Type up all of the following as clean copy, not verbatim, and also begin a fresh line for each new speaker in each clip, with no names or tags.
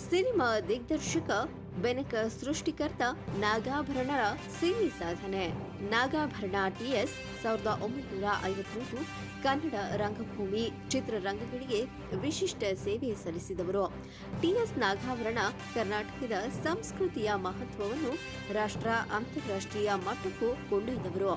Cinema ದಿಗ್ದರ್ಶಕ Benaka ಸೃಷ್ಟಿಕರ್ತ ನಾಗಾಭರಣರ cine ಸಾಧನೆ. Nagabharana TS 1953 Kannada ರಂಗಭೂಮಿ ಚಿತ್ರರಂಗಗಳಿಗೆ ವಿಶಿಷ್ಟ ಸೇವೆ ಸಲ್ಲಿಸಿದವರು. ಟಿಎಸ್ ನಾಗಾಭರಣ ಕರ್ನಾಟಕದ ಸಂಸ್ಕೃತಿಯ ಮಹತ್ವವನ್ನು ರಾಷ್ಟ್ರ ಅಂತಾರಾಷ್ಟ್ರೀಯ ಮಟ್ಟಕ್ಕೂ ಕೊಂಡೊಯ್ದವರು.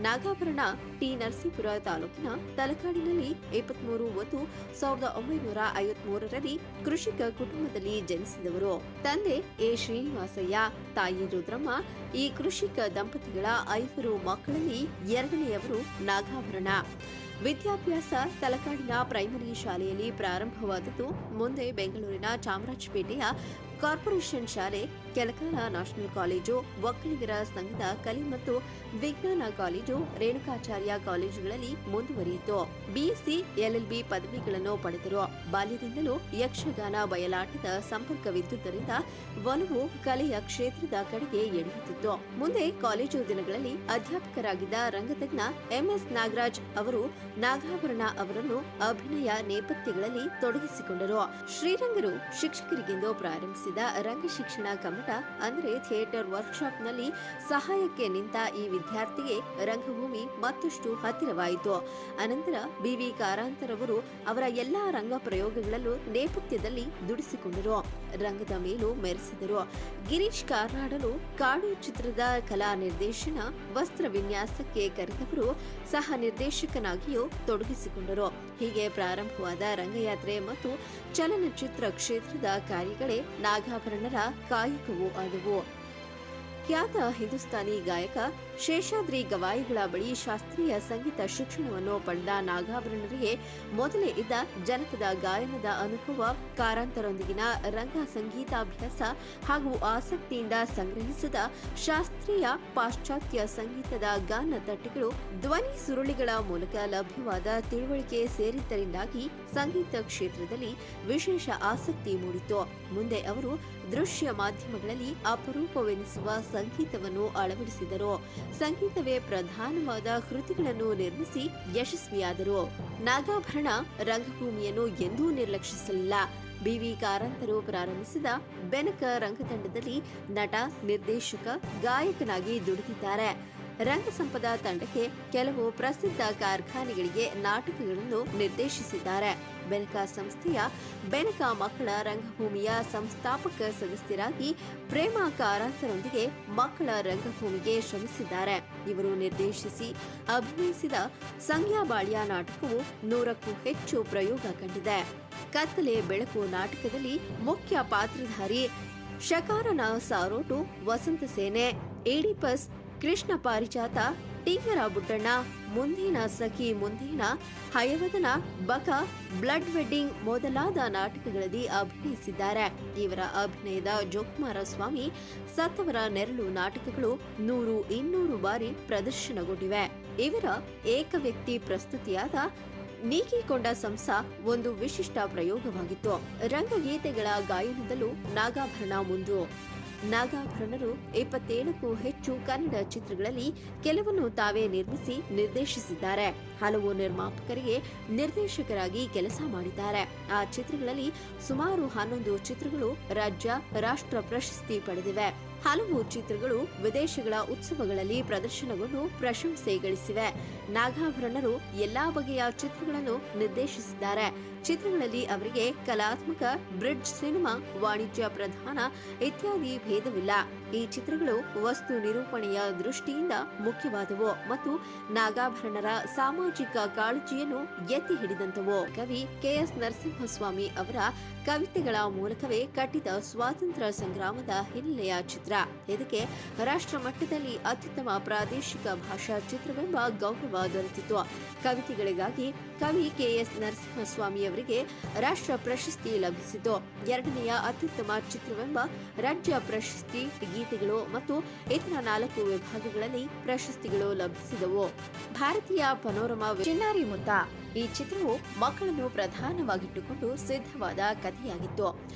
ನಾಗಾಭರಣ ಟಿ ನರಸೀಪುರ ತಾಲೂಕಿನ ತಲಕಾಡಿನಲ್ಲಿ 23/10/1953ರಲ್ಲಿ ಕೃಷಿಕ ಕುಟುಂಬದಲ್ಲಿ ಜನಿಸಿದವರು. ತಂದೆ ಎ ಶ್ರೀನಿವಾಸಯ್ಯ, ತಾಯಿ ರುದ್ರಮ್ಮ. ಈ ಕೃಷಿಕ ದಂಪತಿಗಳ 5 ಮಕ್ಕಳಲ್ಲಿ 2ನೇಯವರು ನಾಗಾಭರಣ. ವಿದ್ಯಾಭ್ಯಾಸ ತಲಕಾಡಿನ ಪ್ರೈಮರಿ ಶಾಲೆಯಲ್ಲಿ ಪ್ರಾರಂಭವಾದದ್ದು. ಮುಂದೆ ಬೆಂಗಳೂರಿನ ಚಾಮರಾಜಪೇಟೆಯ ಕಾರ್ಪೊರೇಷನ್ ಶಾಲೆ, ಕೆಲಕಾಲ ನ್ಯಾಷನಲ್ ಕಾಲೇಜು, ಒಕ್ಕಲಿಗರ ಸಂಘದ ಕಲೆ ಮತ್ತು ವಿಜ್ಞಾನ ಕಾಲೇಜು, ರೇಣುಕಾಚಾರ್ಯ ಕಾಲೇಜುಗಳಲ್ಲಿ ಮುಂದುವರಿಯಿತು. ಬಿಎಸ್ಸಿ, ಎಲ್ಎಲ್ಬಿ ಪದವಿಗಳನ್ನು ಪಡೆದರು. ಬಾಲ್ಯದಿಂದಲೂ ಯಕ್ಷಗಾನ, ಬಯಲಾಟದ ಸಂಪರ್ಕವಿದ್ದುದರಿಂದ ಒಲವು ಕಲೆಯ ಕ್ಷೇತ್ರದ ಕಡೆಗೆ ಎಳೆಯುತ್ತಿತ್ತು. ಮುಂದೆ ಕಾಲೇಜು ದಿನಗಳಲ್ಲಿ ಅಧ್ಯಾಪಕರಾಗಿದ್ದ ರಂಗತಜ್ಞ ಎಂಎಸ್ ನಾಗರಾಜ್ ಅವರು ನಾಗಾಭರಣ ಅವರನ್ನು ಅಭಿನಯ ನೇಪಥ್ಯಗಳಲ್ಲಿ ತೊಡಗಿಸಿಕೊಂಡರು. ಶ್ರೀರಂಗರು ಶಿಕ್ಷಕರಿಗೆಂದು ಪ್ರಾರಂಭಿಸಿದ ರಂಗ ಶಿಕ್ಷಣ ಕಮ್ಮಟ ಅಂದರೆ ಥಿಯೇಟರ್ ವರ್ಕ್ಶಾಪ್ನಲ್ಲಿ ಸಹಾಯಕ್ಕೆ ನಿಂತ ಈ ವಿದ್ಯಾರ್ಥಿಗೆ ರಂಗಭೂಮಿ ಮತ್ತಷ್ಟು ಹತ್ತಿರವಾಯಿತು. ಅನಂತರ ಬಿವಿ ಕಾರಂತರವರು ಅವರ ಎಲ್ಲಾ ರಂಗ ಪ್ರಯೋಗಗಳಲ್ಲೂ ನೇಪಥ್ಯದಲ್ಲಿ ದುಡಿಸಿಕೊಂಡರು. ರಂಗದ ಮೇಲೂ ಮೆರೆಸಿದರು. ಗಿರೀಶ್ ಕಾರ್ನಾಡಲು ಕಾಡು ಚಿತ್ರದ ಕಲಾ ನಿರ್ದೇಶನ, ವಸ್ತ್ರ ವಿನ್ಯಾಸಕ್ಕೆ ಕರೆದವರು ಸಹ ನಿರ್ದೇಶಕನಾಗಿಯೂ ತೊಡಗಿಸಿಕೊಂಡರು. ಹೀಗೆ ಪ್ರಾರಂಭವಾದ ರಂಗಯಾತ್ರೆ ಮತ್ತು ಚಲನಚಿತ್ರ ಕ್ಷೇತ್ರದ ಕಾರ್ಯಗಳೇ ನಾಗಾಭರಣರ ಕಾಯಕವೂ ಆದವು. ಖ್ಯಾತ ಹಿಂದೂಸ್ತಾನಿ ಗಾಯಕ ಶೇಷಾದ್ರಿ ಗವಾಯಿಗಳ ಬಳಿ ಶಾಸ್ತ್ರೀಯ ಸಂಗೀತ ಶಿಕ್ಷಣವನ್ನು ಪಡೆದ ನಾಗಾಭರಣರಿಗೆ ಮೊದಲೇ ಇದ್ದ ಜನಪದ ಗಾಯನದ ಅನುಭವ, ಕಾರಂತರೊಂದಿಗಿನ ರಂಗ ಸಂಗೀತಾಭ್ಯಾಸ ಹಾಗೂ ಆಸಕ್ತಿಯಿಂದ ಸಂಗ್ರಹಿಸಿದ ಶಾಸ್ತ್ರೀಯ ಪಾಶ್ಚಾತ್ಯ ಸಂಗೀತದ ಗಾನ ತಟ್ಟೆಗಳು, ಧ್ವನಿ ಸುರುಳಿಗಳ ಮೂಲಕ ಲಭ್ಯವಾದ ತಿಳುವಳಿಕೆ ಸೇರಿದ್ದರಿಂದಾಗಿ ಸಂಗೀತ ಕ್ಷೇತ್ರದಲ್ಲಿ ವಿಶೇಷ ಆಸಕ್ತಿ ಮೂಡಿತು. ಮುಂದೆ ಅವರು ದೃಶ್ಯ ಮಾಧ್ಯಮಗಳಲ್ಲಿ ಅಪರೂಪವೆನಿಸುವ ಸಂಗೀತವನ್ನು ಅಳವಡಿಸಿದರು. ಸಂಗೀತವೇ ಪ್ರಧಾನವಾದ ಕೃತಿಗಳನ್ನು ನಿರ್ಮಿಸಿ ಯಶಸ್ವಿಯಾದರು. ನಾಗಾಭರಣ ರಂಗಭೂಮಿಯನ್ನು ಎಂದೂ ನಿರ್ಲಕ್ಷಿಸಲಿಲ್ಲ. ಬಿವಿ ಕಾರಂತರು ಪ್ರಾರಂಭಿಸಿದ ಬೆನಕ ರಂಗತಂಡದಲ್ಲಿ ನಟ, ನಿರ್ದೇಶಕ, ಗಾಯಕನಾಗಿ ದುಡಿದಿದ್ದಾರೆ. ರಂಗಸಂಪದ ತಂಡಕ್ಕೆ ಕೆಲವು ಪ್ರಸಿದ್ಧ ಕಾರ್ಖಾನೆಗಳಿಗೆ ನಾಟಕಗಳನ್ನು ನಿರ್ದೇಶಿಸಿದ್ದಾರೆ. ಬೆನಕ ಸಂಸ್ಥೆಯ ಬೆನಕ ಮಕ್ಕಳ ರಂಗಭೂಮಿಯ ಸಂಸ್ಥಾಪಕ ಸದಸ್ಯರಾಗಿ ಪ್ರೇಮಾ ಕಾರಂತರೊಂದಿಗೆ ಮಕ್ಕಳ ರಂಗಭೂಮಿಗೆ ಶ್ರಮಿಸಿದ್ದಾರೆ. ಇವರು ನಿರ್ದೇಶಿಸಿ ಅಭಿನಯಿಸಿದ ಸಂಗ್ಯಾಬಾಳ್ಯ ನಾಟಕವು 100ಕ್ಕೂ ಹೆಚ್ಚು ಪ್ರಯೋಗ ಕಂಡಿದೆ. ಕತ್ತಲೆ ಬೆಳಕು ನಾಟಕದಲ್ಲಿ ಮುಖ್ಯ ಪಾತ್ರಧಾರಿ ಶಕಾರನ ಸಾರೋಟು, ವಸಂತ ಸೇನೆ, ಏಡಿಪಸ್, ಕೃಷ್ಣ ಪಾರಿಜಾತ, ಟಿಂಗರ ಬುಡ್ಡಣ್ಣ, ಮುಂದಿನ ಸಖಿ ಮುಂದಿನ, ಹಯವದನ, ಬಕ, ಬ್ಲಡ್ ವೆಡ್ಡಿಂಗ್ ಮೊದಲಾದ ನಾಟಕಗಳಲ್ಲಿ ಅಭಿನಯಿಸಿದ್ದಾರೆ. ಇವರ ಅಭಿನಯದ ಜೋಕುಮಾರ ಸ್ವಾಮಿ, ಸತ್ತವರ ನೆರಳು ನಾಟಕಗಳು 100-200 ಬಾರಿ ಪ್ರದರ್ಶನಗೊಂಡಿವೆ. ಇವರ ಏಕವ್ಯಕ್ತಿ ಪ್ರಸ್ತುತಿಯಾದ ನೀಕಿಕೊಂಡ ಸಂಸ ಒಂದು ವಿಶಿಷ್ಟ ಪ್ರಯೋಗವಾಗಿತ್ತು. ರಂಗಗೀತೆಗಳ ಗಾಯನದಲ್ಲೂ ನಾಗಾಭರಣ ಮುಂದು. ನಾಗಾಭರಣರು 27ಕ್ಕೂ ಹೆಚ್ಚು ಕನ್ನಡ ಚಿತ್ರಗಳಲ್ಲಿ ಕೆಲವನ್ನು ತಾವೇ ನಿರ್ಮಿಸಿ ನಿರ್ದೇಶಿಸಿದ್ದಾರೆ. ಹಲವು ನಿರ್ಮಾಪಕರಿಗೆ ನಿರ್ದೇಶಕರಾಗಿ ಕೆಲಸ ಮಾಡಿದ್ದಾರೆ. ಆ ಚಿತ್ರಗಳಲ್ಲಿ ಸುಮಾರು 11 ಚಿತ್ರಗಳು ರಾಜ್ಯ, ರಾಷ್ಟ್ರ ಪ್ರಶಸ್ತಿ ಪಡೆದಿವೆ. ಹಲವು ಚಿತ್ರಗಳು ವಿದೇಶಗಳ ಉತ್ಸವಗಳಲ್ಲಿ ಪ್ರದರ್ಶನಗೊಂಡು ಪ್ರಶಂಸೆ ಗಳಿಸಿವೆ. ನಾಗಾಭರಣರು ಎಲ್ಲಾ ಬಗೆಯ ಚಿತ್ರಗಳನ್ನು ನಿರ್ದೇಶಿಸಿದ್ದಾರೆ. ಚಿತ್ರಗಳಲ್ಲಿ ಅವರಿಗೆ ಕಲಾತ್ಮಕ, ಬ್ರಿಡ್ಜ್ ಸಿನಿಮಾ, ವಾಣಿಜ್ಯ ಪ್ರಧಾನ ಇತ್ಯಾದಿ ಭೇದವಿಲ್ಲ. ಈ ಚಿತ್ರಗಳು ವಸ್ತು ನಿರೂಪಣೆಯ ದೃಷ್ಟಿಯಿಂದ ಮುಖ್ಯವಾದವು ಮತ್ತು ನಾಗಾಭರಣರ ಸಾಮಾಜಿಕ ಕಾಳಜಿಯನ್ನು ಎತ್ತಿ ಹಿಡಿದಂತವು. ಕವಿ ಕೆಎಸ್ ನರಸಿಂಹಸ್ವಾಮಿ ಅವರ ಕವಿತೆಗಳ ಮೂಲಕವೇ ಕಟ್ಟಿದ ಸ್ವಾತಂತ್ರ್ಯ ಸಂಗ್ರಾಮದ ಹಿನ್ನೆಲೆಯ ಚಿತ್ರ. ಇದಕ್ಕೆ ರಾಷ್ಟ್ರ ಮಟ್ಟದಲ್ಲಿ ಅತ್ಯುತ್ತಮ ಪ್ರಾದೇಶಿಕ ಭಾಷಾ ಚಿತ್ರವೆಂಬ ಗೌರವ ದೊರೆತಿತ್ತು. ಕವಿತೆಗಳಿಗಾಗಿ ಕವಿ ಕೆಎಸ್ ನರಸಿಂಹಸ್ವಾಮಿ ಅವರಿಗೆ ರಾಷ್ಟ್ರ ಪ್ರಶಸ್ತಿ ಲಭಿಸಿತು. 2ನೇಯ ಅತ್ಯುತ್ತಮ ಚಿತ್ರವೆಂಬ ರಾಜ್ಯ ಪ್ರಶಸ್ತಿ, ಗೀತೆಗಳು ಮತ್ತು ಇತರ 4 ವಿಭಾಗಗಳಲ್ಲಿ ಪ್ರಶಸ್ತಿಗಳು ಲಭಿಸಿದವು. ಭಾರತೀಯ ಪನೋರಮಾ ಚಿನ್ನಾರಿ ಮುತ್ತ ಈ ಚಿತ್ರವು ಮಕ್ಕಳನ್ನು ಪ್ರಧಾನವಾಗಿಟ್ಟುಕೊಂಡು ಸಿದ್ಧವಾದ ಕಥೆಯಾಗಿತ್ತು.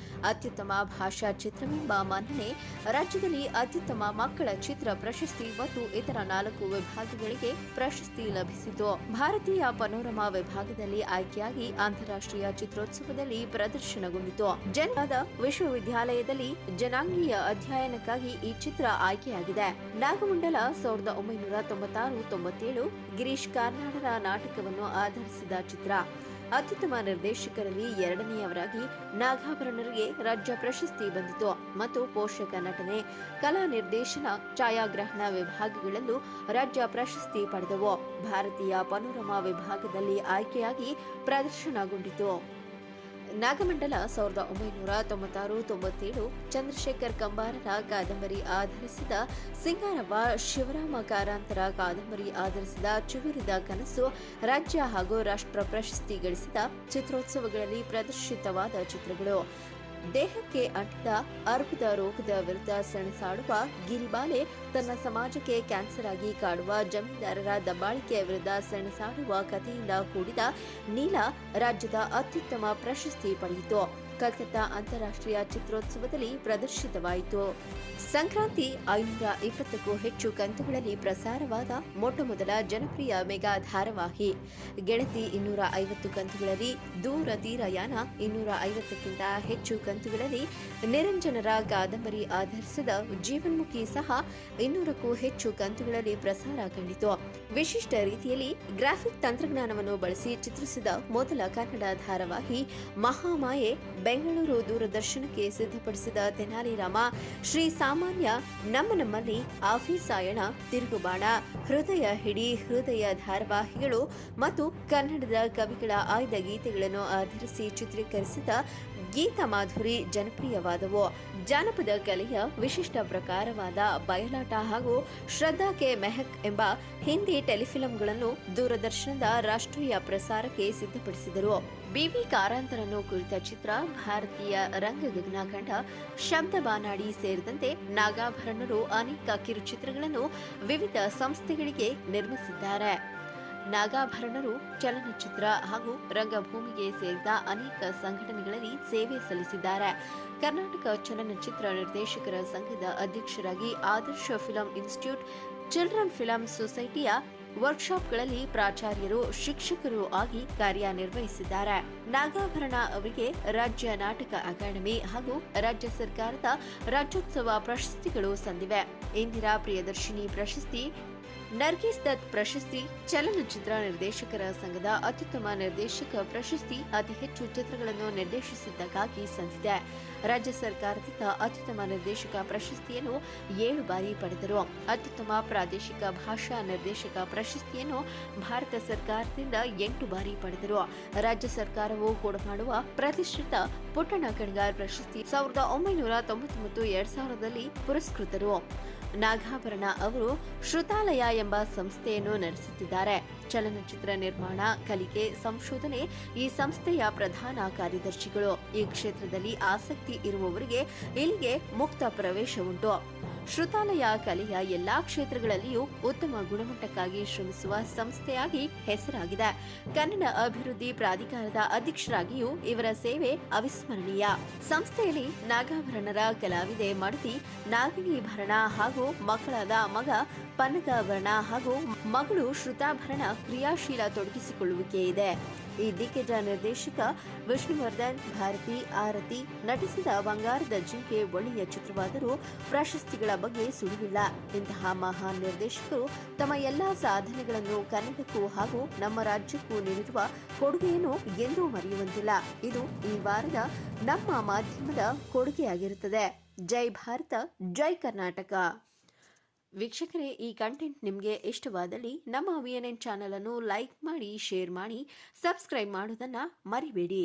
ಅತ್ಯುತ್ತಮ ಭಾಷಾ ಚಿತ್ರವೆಂಬ ಮನ್ನಣೆ, ರಾಜ್ಯದಲ್ಲಿ ಅತ್ಯುತ್ತಮ ಮಕ್ಕಳ ಚಿತ್ರ ಪ್ರಶಸ್ತಿ ಮತ್ತು ಇತರ 4 ವಿಭಾಗಗಳಿಗೆ ಪ್ರಶಸ್ತಿ ಲಭಿಸಿತು. ಭಾರತೀಯ ಪನೋರಮಾ ವಿಭಾಗದಲ್ಲಿ ಆಯ್ಕೆಯಾಗಿ ಅಂತಾರಾಷ್ಟ್ರೀಯ ಚಿತ್ರೋತ್ಸವದಲ್ಲಿ ಪ್ರದರ್ಶನಗೊಂಡಿತು. ಜನವಾದ ವಿಶ್ವವಿದ್ಯಾಲಯದಲ್ಲಿ ಜನಾಂಗೀಯ ಅಧ್ಯಯನಕ್ಕಾಗಿ ಈ ಚಿತ್ರ ಆಯ್ಕೆಯಾಗಿದೆ. ನಾಗಮಂಡಲ 1996-97 ಗಿರೀಶ್ ಕಾರ್ನಾಡರ ನಾಟಕವನ್ನು ಆಧರಿಸಿದ ಚಿತ್ರ. ಅತ್ಯುತ್ತಮ ನಿರ್ದೇಶಕರಲ್ಲಿ 2ನೇಯವರಾಗಿ ನಾಗಾಭರಣರಿಗೆ ರಾಜ್ಯ ಪ್ರಶಸ್ತಿ ಬಂದಿತು ಮತ್ತು ಪೋಷಕ ನಟನೆ, ಕಲಾ ನಿರ್ದೇಶನ, ಛಾಯಾಗ್ರಹಣ ವಿಭಾಗಗಳಲ್ಲೂ ರಾಜ್ಯ ಪ್ರಶಸ್ತಿ ಪಡೆದವು. ಭಾರತೀಯ ಪನೋರಮಾ ವಿಭಾಗದಲ್ಲಿ ಆಯ್ಕೆಯಾಗಿ ಪ್ರದರ್ಶನಗೊಂಡಿತು. ನಾಗಮಂಡಲ 1996-97 ಚಂದ್ರಶೇಖರ್ ಕಂಬಾರರ ಕಾದಂಬರಿ ಆಧರಿಸಿದ ಸಿಂಗಾರವ್ವ, ಶಿವರಾಮ ಕಾರಂತರ ಕಾದಂಬರಿ ಆಧರಿಸಿದ ಚಿಗುರಿದ ಕನಸು ರಾಜ್ಯ ಹಾಗೂ ರಾಷ್ಟ್ರ ಪ್ರಶಸ್ತಿ ಗಳಿಸಿದ ಚಿತ್ರೋತ್ಸವಗಳಲ್ಲಿ ಪ್ರದರ್ಶಿತವಾದ ಚಿತ್ರಗಳು. ದೇಹಕ್ಕೆ ಅಂಟಿದ ಅರ್ಬುದ ರೋಗದ ವಿರುದ್ಧ ಸೆಣಸಾಡುವ ಗಿರಿಬಾಲೆ, ತನ್ನ ಸಮಾಜಕ್ಕೆ ಕ್ಯಾನ್ಸರ್ ಆಗಿ ಕಾಡುವ ಜಮೀನ್ದಾರರ ದಬ್ಬಾಳಿಕೆಯ ವಿರುದ್ಧ ಸೆಣಸಾಡುವ ಕಥೆಯಿಂದ ಕೂಡಿದ ನೀಲ ರಾಜ್ಯದ ಅತ್ಯುತ್ತಮ ಪ್ರಶಸ್ತಿ ಪಡೆಯಿತು. ಕಲ್ಕತ್ತಾ ಅಂತಾರಾಷ್ಟ್ರೀಯ ಚಿತ್ರೋತ್ಸವದಲ್ಲಿ ಪ್ರದರ್ಶಿತವಾಯಿತು. ಸಂಕ್ರಾಂತಿ 520ಕ್ಕೂ ಹೆಚ್ಚು ಕಂತುಗಳಲ್ಲಿ ಪ್ರಸಾರವಾದ ಮೊಟ್ಟಮೊದಲ ಜನಪ್ರಿಯ ಮೆಗಾ ಧಾರಾವಾಹಿ. ಗೆಳತಿ 250 ಕಂತುಗಳಲ್ಲಿ, ದೂರ ತೀರಯಾನ 250ಕ್ಕಿಂತ ಹೆಚ್ಚು ಕಂತುಗಳಲ್ಲಿ, ನಿರಂಜನರ ಕಾದಂಬರಿ ಆಧರಿಸಿದ ಜೀವನ್ಮುಖಿ ಸಹ 200ಕ್ಕೂ ಹೆಚ್ಚು ಕಂತುಗಳಲ್ಲಿ ಪ್ರಸಾರ ಕಂಡಿತು. ವಿಶಿಷ್ಟ ರೀತಿಯಲ್ಲಿ ಗ್ರಾಫಿಕ್ ತಂತ್ರಜ್ಞಾನವನ್ನು ಬಳಸಿ ಚಿತ್ರಿಸಿದ ಮೊದಲ ಕನ್ನಡ ಧಾರಾವಾಹಿ ಮಹಾಮಾಯೆ. ಬೆಂಗಳೂರು ದೂರದರ್ಶನಕ್ಕೆ ಸಿದ್ಧಪಡಿಸಿದ ತೆನಾಲಿ ರಾಮ, ಶ್ರೀ ಸಾಮಾನ್ಯ, ನಮ್ಮಲ್ಲಿ, ಆಫೀಸಾಯಣ, ತಿರುಗುಬಾಣ, ಹೃದಯ ಹಿಡಿ ಹೃದಯ ಧಾರಾವಾಹಿಗಳು ಮತ್ತು ಕನ್ನಡದ ಕವಿಗಳ ಆಯ್ದ ಗೀತೆಗಳನ್ನು ಆಧರಿಸಿ ಚಿತ್ರೀಕರಿಸಿದ ಗೀತಾ ಮಾಧುರಿ ಜನಪ್ರಿಯವಾದವು. ಜಾನಪದ ಕಲೆಯ ವಿಶಿಷ್ಟ ಪ್ರಕಾರವಾದ ಬಯಲಾಟ ಹಾಗೂ ಶ್ರದ್ಧಾ ಕೆ ಮೆಹಕ್ ಎಂಬ ಹಿಂದಿ ಟೆಲಿಫಿಲಂಗಳನ್ನು ದೂರದರ್ಶನದ ರಾಷ್ಟ್ರೀಯ ಪ್ರಸಾರಕ್ಕೆ ಸಿದ್ಧಪಡಿಸಿದರು. ಬಿವಿ ಕಾರಂತರನ್ನು ಕುರಿತ ಚಿತ್ರ, ಭಾರತೀಯ ರಂಗಗಗನ ಕಂಡ ಶಬ್ದ ಬಾನಾಡಿ ಸೇರಿದಂತೆ ನಾಗಾಭರಣರು ಅನೇಕ ಕಿರುಚಿತ್ರಗಳನ್ನು ವಿವಿಧ ಸಂಸ್ಥೆಗಳಿಗೆ ನಿರ್ಮಿಸಿದ್ದಾರೆ. ನಾಗಾಭರಣರು ಚಲನಚಿತ್ರ ಹಾಗೂ ರಂಗಭೂಮಿಗೆ ಸೇರಿದ ಅನೇಕ ಸಂಘಟನೆಗಳಲ್ಲಿ ಸೇವೆ ಸಲ್ಲಿಸಿದ್ದಾರೆ. ಕರ್ನಾಟಕ ಚಲನಚಿತ್ರ ನಿರ್ದೇಶಕರ ಸಂಘದ ಅಧ್ಯಕ್ಷರಾಗಿ, ಆದರ್ಶ ಫಿಲಂ ಇನ್ಸ್ಟಿಟ್ಯೂಟ್, ಚಿಲ್ಡ್ರನ್ ಫಿಲಂ ಸೊಸೈಟಿಯ ವರ್ಕ್ಶಾಪ್ಗಳಲ್ಲಿ ಪ್ರಾಚಾರ್ಯರು, ಶಿಕ್ಷಕರು ಆಗಿ ಕಾರ್ಯನಿರ್ವಹಿಸಿದ್ದಾರೆ. ನಾಗಾಭರಣ ಅವರಿಗೆ ರಾಜ್ಯ ನಾಟಕ ಅಕಾಡೆಮಿ ಹಾಗೂ ರಾಜ್ಯ ಸರ್ಕಾರದ ರಾಜ್ಯೋತ್ಸವ ಪ್ರಶಸ್ತಿಗಳು ಸಂದಿವೆ. ಇಂದಿರಾ ಪ್ರಿಯದರ್ಶಿನಿ ಪ್ರಶಸ್ತಿ, ನರ್ಗೀಸ್ ದತ್ ಪ್ರಶಸ್ತಿ, ಚಲನಚಿತ್ರ ನಿರ್ದೇಶಕರ ಸಂಘದ ಅತ್ಯುತ್ತಮ ನಿರ್ದೇಶಕ ಪ್ರಶಸ್ತಿ ಅತಿ ಹೆಚ್ಚು ಚಿತ್ರಗಳನ್ನು ನಿರ್ದೇಶಿಸಿದ್ದಕ್ಕಾಗಿ ಸಂದಿದೆ. ರಾಜ್ಯ ಸರ್ಕಾರದಿಂದ ಅತ್ಯುತ್ತಮ ನಿರ್ದೇಶಕ ಪ್ರಶಸ್ತಿಯನ್ನು 7 ಬಾರಿ ಪಡೆದರು. ಅತ್ಯುತ್ತಮ ಪ್ರಾದೇಶಿಕ ಭಾಷಾ ನಿರ್ದೇಶಕ ಪ್ರಶಸ್ತಿಯನ್ನು ಭಾರತ ಸರ್ಕಾರದಿಂದ 8 ಬಾರಿ ಪಡೆದರು. ರಾಜ್ಯ ಸರ್ಕಾರವು ಕೊಡಮಾಡುವ ಪ್ರತಿಷ್ಠಿತ ಪುಟ್ಟಣ್ಣ ಕಣಗಾರ್ ಪ್ರಶಸ್ತಿ 1999-2000ರಲ್ಲಿ ಪುರಸ್ಕೃತರು. ನಾಗಾಭರಣ ಅವರು ಶ್ರುತಾಲಯ ಎಂಬ ಸಂಸ್ಥೆಯನ್ನು ನಡೆಸುತ್ತಿದ್ದಾರೆ. ಚಲನಚಿತ್ರ ನಿರ್ಮಾಣ, ಕಲಿಕೆ, ಸಂಶೋಧನೆ ಈ ಸಂಸ್ಥೆಯ ಪ್ರಧಾನ ಕಾರ್ಯದರ್ಶಿಗಳು. ಈ ಕ್ಷೇತ್ರದಲ್ಲಿ ಆಸಕ್ತಿ ಇರುವವರಿಗೆ ಇಲ್ಲಿಗೆ ಮುಕ್ತ ಪ್ರವೇಶ ಉಂಟು. ಶ್ರುತಾಲಯ ಕಲೆಯ ಎಲ್ಲಾ ಕ್ಷೇತ್ರಗಳಲ್ಲಿಯೂ ಉತ್ತಮ ಗುಣಮಟ್ಟಕ್ಕಾಗಿ ಶ್ರಮಿಸುವ ಸಂಸ್ಥೆಯಾಗಿ ಹೆಸರಾಗಿದೆ. ಕನ್ನಡ ಅಭಿವೃದ್ಧಿ ಪ್ರಾಧಿಕಾರದ ಅಧ್ಯಕ್ಷರಾಗಿಯೂ ಇವರ ಸೇವೆ ಅವಿಸ್ಮರಣೀಯ. ಸಂಸ್ಥೆಯಲ್ಲಿ ನಾಗಾಭರಣರ ಕಲಾವಿದೆ ಮಡದಿ ನಾಗಿಣೀಭರಣ ಹಾಗೂ ಮಕ್ಕಳಾದ ಮಗ ಪನ್ನಗಾಭರಣ ಹಾಗೂ ಮಗಳು ಶ್ರುತಾಭರಣ ಕ್ರಿಯಾಶೀಲ ತೊಡಗಿಸಿಕೊಳ್ಳುವಿಕೆ ಇದೆ. ಈ ದಿಗ್ಗಜ ನಿರ್ದೇಶಕ ವಿಷ್ಣುವರ್ಧನ್ ಭಾರತಿ ಆರತಿ ನಟಿಸಿದ ಬಂಗಾರದ ಜಿಂಕೆ ಒಳ್ಳೆಯ ಚಿತ್ರವಾದರೂ ಪ್ರಶಸ್ತಿಗಳ ಬಗ್ಗೆ ಸುಳಿವಿಲ್ಲ. ಇಂತಹ ಮಹಾನ್ ನಿರ್ದೇಶಕರು ತಮ್ಮ ಎಲ್ಲಾ ಸಾಧನೆಗಳನ್ನು ಕನ್ನಡಕ್ಕೂ ಹಾಗೂ ನಮ್ಮ ರಾಜ್ಯಕ್ಕೂ ನೀಡಿರುವ ಕೊಡುಗೆಯನ್ನು ಎಂದೂ ಮರೆಯುವಂತಿಲ್ಲ. ಇದು ಈ ವಾರದ ನಮ್ಮ ಮಾಧ್ಯಮದ ಕೊಡುಗೆಯಾಗಿರುತ್ತದೆ. ಜೈ ಭಾರತ, ಜೈ ಕರ್ನಾಟಕ. ವೀಕ್ಷಕರೇ, ಈ ಕಂಟೆಂಟ್ ನಿಮಗೆ ಇಷ್ಟವಾದಲ್ಲಿ ನಮ್ಮ VNN ಚಾನೆಲ್ ಅನ್ನು ಲೈಕ್ ಮಾಡಿ, ಶೇರ್ ಮಾಡಿ, ಸಬ್ಸ್ಕ್ರೈಬ್ ಮಾಡೋದನ್ನು ಮರಿಬೇಡಿ.